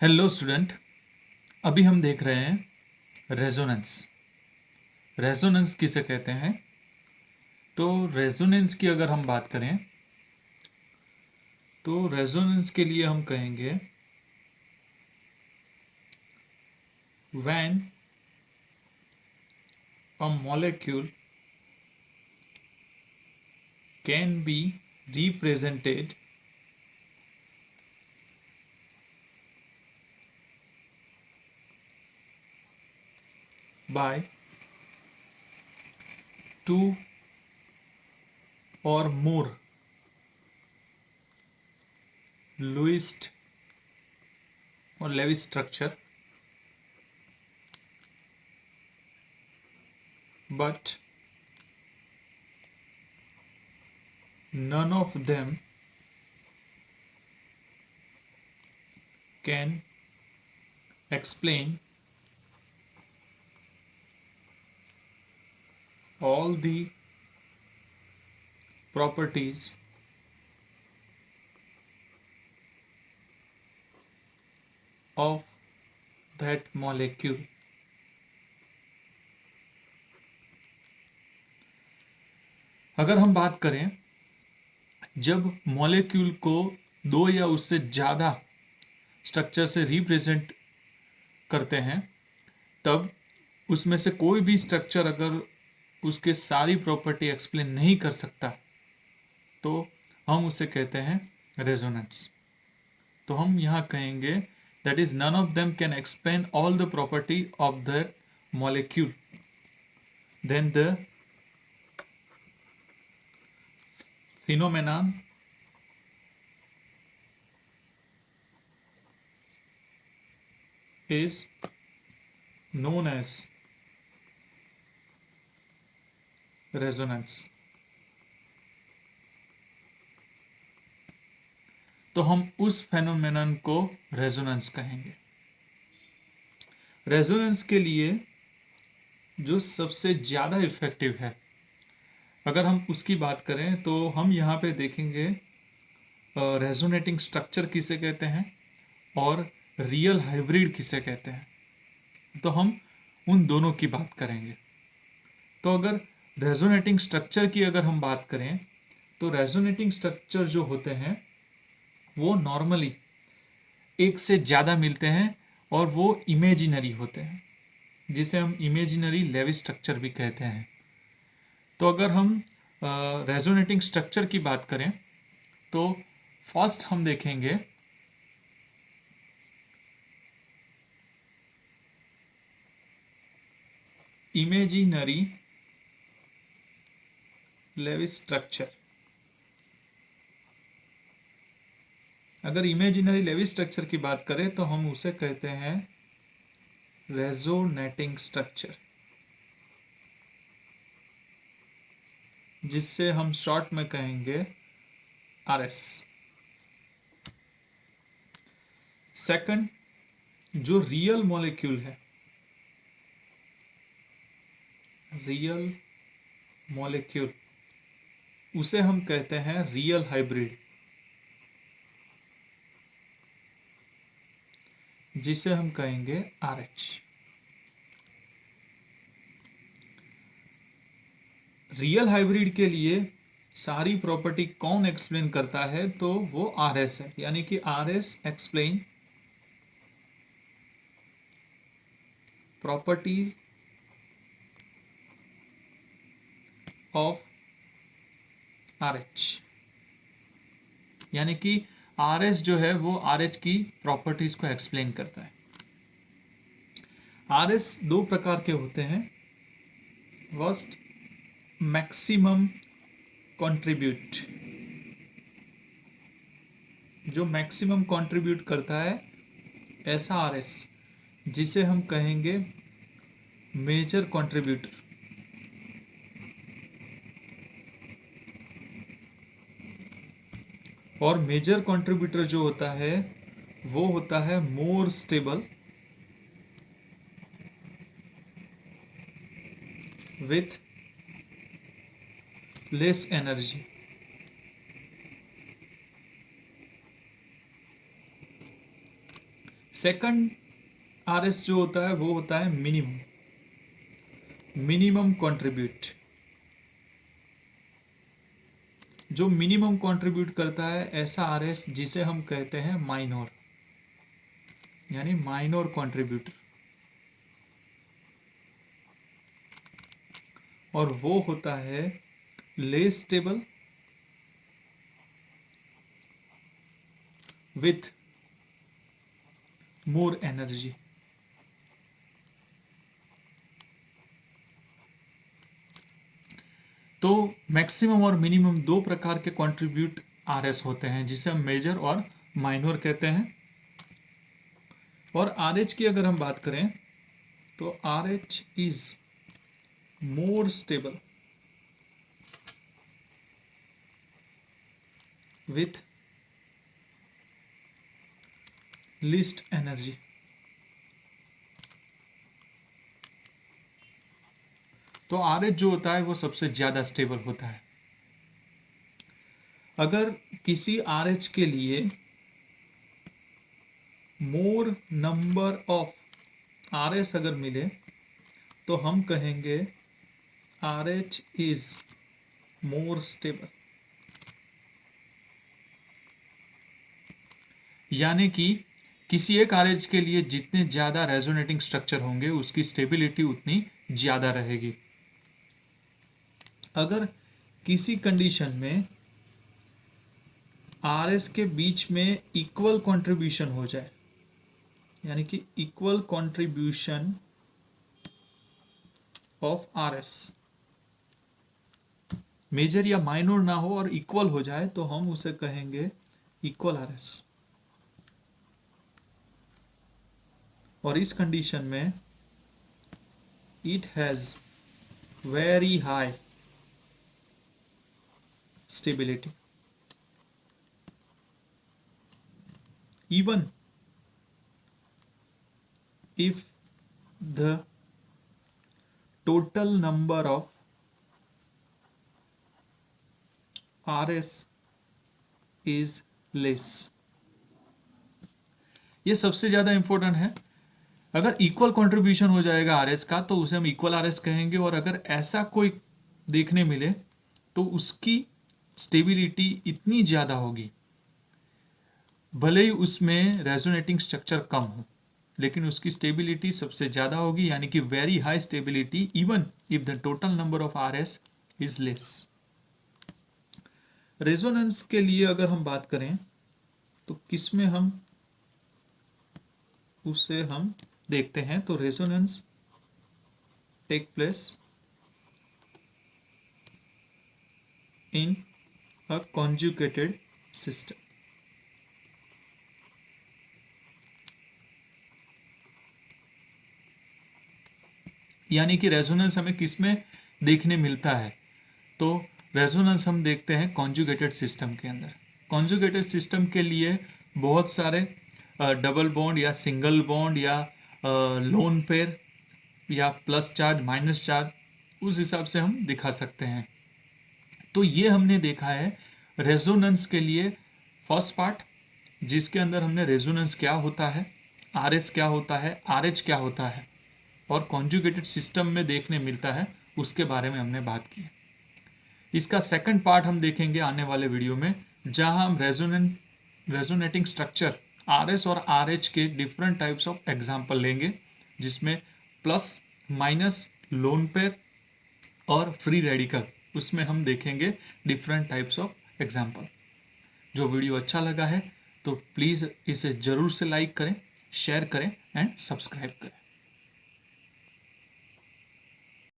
Hello student. अभी हम देख रहे हैं रेजोनेंस। रेजोनेंस किसे कहते हैं? तो रेजोनेंस की अगर हम बात करें तो रेजोनेंस के लिए हम कहेंगे when a molecule can be represented by two or more Lewis or Lewis structure, but none of them can explain all the properties of that molecule. अगर हम बात करें जब मॉलिक्यूल को दो या उससे ज़्यादा स्ट्रक्चर से रिप्रेजेंट करते हैं, तब उसमें से कोई भी स्ट्रक्चर अगर उसके सारी प्रॉपर्टी एक्सप्लेन नहीं कर सकता तो हम उसे कहते हैं रेजोनेंस। तो हम यहाँ कहेंगे that is none of them can explain all the property of the molecule, then the phenomenon is known as resonance। तो हम उस फेनोमेनन को रेजोनेंस कहेंगे। रेजोनेंस के लिए जो सबसे ज़्यादा इफेक्टिव है, अगर हम उसकी बात करें तो हम यहाँ पे देखेंगे रेजोनेटिंग स्ट्रक्चर किसे कहते हैं और रियल हाइब्रिड किसे कहते हैं। तो हम उन दोनों की बात करेंगे। तो अगर रेजोनेटिंग स्ट्रक्चर की अगर हम बात करें तो रेजोनेटिंग स्ट्रक्चर जो होते हैं वो नॉर्मली एक से ज़्यादा मिलते हैं और वो इमेजिनरी होते हैं, जिसे हम इमेजिनरी लेविस स्ट्रक्चर भी कहते हैं। तो अगर हम रेजोनेटिंग स्ट्रक्चर की बात करें तो फर्स्ट हम देखेंगे इमेजिनरी लेविस स्ट्रक्चर। अगर इमेजिनरी लेविस स्ट्रक्चर की बात करें तो हम उसे कहते हैं रेजोनेटिंग स्ट्रक्चर, जिससे हम शॉर्ट में कहेंगे आरएस। सेकंड, जो रियल मॉलिक्यूल है, रियल मॉलिक्यूल, उसे हम कहते हैं रियल हाइब्रिड, जिसे हम कहेंगे RH। रियल हाइब्रिड के लिए सारी प्रॉपर्टी कौन एक्सप्लेन करता है? तो वो RS है, यानी कि RS explain property of RH, यानी कि RS जो है वो RH की प्रॉपर्टीज को एक्सप्लेन करता है। RS दो प्रकार के होते हैं। फर्स्ट, मैक्सिमम कंट्रीब्यूट, जो मैक्सिमम कंट्रीब्यूट करता है ऐसा RS, जिसे हम कहेंगे मेजर कंट्रीब्यूटर। और मेजर कंट्रीब्यूटर जो होता है वो होता है more stable with less energy. Second RS जो होता है वो होता है मिनिमम कंट्रीब्यूट। जो मिनिमम कंट्रीब्यूट करता है ऐसा आरएस जिसे हम कहते हैं माइनर, यानी माइनर कंट्रीब्यूटर, और वो होता है less stable with more energy. तो मैक्सिमम और मिनिमम दो प्रकार के कंट्रीब्यूट आरएस होते हैं जिसे हम मेजर और माइनर कहते हैं। और आरएच की अगर हम बात करें तो RH is more stable with least energy. तो आरएच जो होता है वो सबसे ज्यादा स्टेबल होता है। अगर किसी आरएच के लिए मोर नंबर ऑफ आरएस अगर मिले तो हम कहेंगे आरएच इज मोर स्टेबल। यानी कि किसी एक आरएच के लिए जितने ज्यादा रेजोनेटिंग स्ट्रक्चर होंगे उसकी स्टेबिलिटी उतनी ज्यादा रहेगी। अगर किसी कंडीशन में आरएस के बीच में इक्वल कंट्रीब्यूशन हो जाए, यानी कि equal contribution of RS, major या माइनर ना हो और इक्वल हो जाए, तो हम उसे कहेंगे इक्वल आरएस। और इस कंडीशन में it has very high stability. Even if the total number of RS is less। ये सबसे ज्यादा इंपॉर्टेंट है। अगर इक्वल कंट्रीब्यूशन हो जाएगा आरएस का तो उसे हम इक्वल आरएस कहेंगे, और अगर ऐसा कोई देखने मिले तो उसकी स्टेबिलिटी इतनी ज्यादा होगी, भले ही उसमें रेजोनेटिंग स्ट्रक्चर कम हो लेकिन उसकी स्टेबिलिटी सबसे ज्यादा होगी, यानी कि very high stability even if the total number of RS is less. Resonance के लिए अगर हम बात करें तो किसमें हम उसे हम देखते हैं, तो resonance take place in a conjugated system. यानी कि रेजोनेंस हमें किसमें देखने मिलता है, तो रेजोनेंस हम देखते हैं कॉन्जुगेटेड सिस्टम के अंदर। कॉन्जुगेटेड सिस्टम के लिए बहुत सारे डबल बॉन्ड या सिंगल बॉन्ड या लोन पेयर या प्लस चार्ज माइनस चार्ज, उस हिसाब से हम दिखा सकते हैं। तो ये हमने देखा है रेजोनेंस के लिए फर्स्ट पार्ट, जिसके अंदर हमने रेजोनेंस क्या होता है, आरएस क्या होता है, आरएच क्या होता है और कॉन्जुगेटेड सिस्टम में देखने मिलता है, उसके बारे में हमने बात की। इसका सेकंड पार्ट हम देखेंगे आने वाले वीडियो में, जहां हम रेजोनेटिंग स्ट्रक्चर आरएस और आरएच के डिफरेंट टाइप्स ऑफ एग्जांपल लेंगे, जिसमें प्लस माइनस लोन पेयर और फ्री रेडिकल, उसमें हम देखेंगे डिफरेंट टाइप्स ऑफ एग्जांपल। जो वीडियो अच्छा लगा है तो प्लीज़ इसे ज़रूर से लाइक करें, शेयर करें एंड सब्सक्राइब करें।